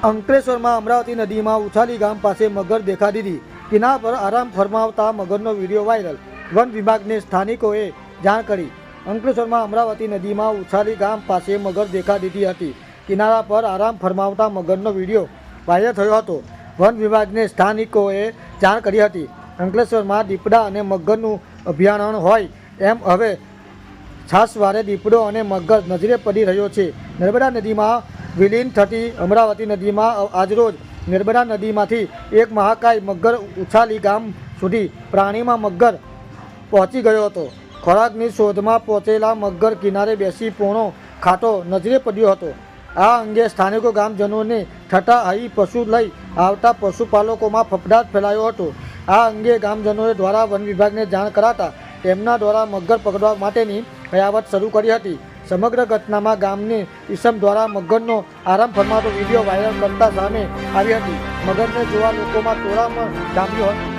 અંકલેશ્વરમાં અમરાવતી નદીમાં ઉછાલી ગામ પાસે મગર દેખા દીધી. કિનારા પર આરામ ફરમાવતા મગરનો વિડીયો વાયરલ. વન વિભાગને સ્થાનિકોએ જાણ કરી. અંકલેશ્વરમાં અમરાવતી નદીમાં ઉછાલી ગામ પાસે મગર દેખા દીધી હતી. કિનારા પર આરામ ફરમાવતા મગરનો વિડીયો વાયરલ થયો હતો. વન વિભાગને સ્થાનિકોએ જાણ કરી હતી. અંકલેશ્વરમાં દીપડા અને મગરનું અભયારણ્ય હોય એમ હવે છાસવારે દીપડો અને મગર નજરે પડી રહ્યો છે. નર્મદા નદીમાં વિલીન થતી અમરાવતી નદીમાં આજરોજ નર્મદા નદીમાંથી એક મહાકાય મગર ઉછાલી ગામ સુધી પ્રાણીમાં મગર પહોંચી ગયો હતો. ખોરાકની શોધમાં પહોંચેલા મગર કિનારે બેસી પોણો ખાતો નજરે પડ્યો હતો. આ અંગે સ્થાનિકો ગામજનોને થતા અહીં પશુ લઈ આવતા પશુપાલકોમાં ફફડાટ ફેલાયો હતો. આ અંગે ગામજનોએ દ્વારા વન વિભાગને જાણ કરાતા તેમના દ્વારા મગર પકડવા માટેની કયાવત શરૂ કરી હતી. સમગ્ર ઘટનામાં ગામની ઈસમ દ્વારા મગરનો આરામ ફરમાતો વિડીયો વાયરલ કરતા સામે આવી હતી. મગરને જોવા લોકોમાં ટોળામાં જામ્યું હતું.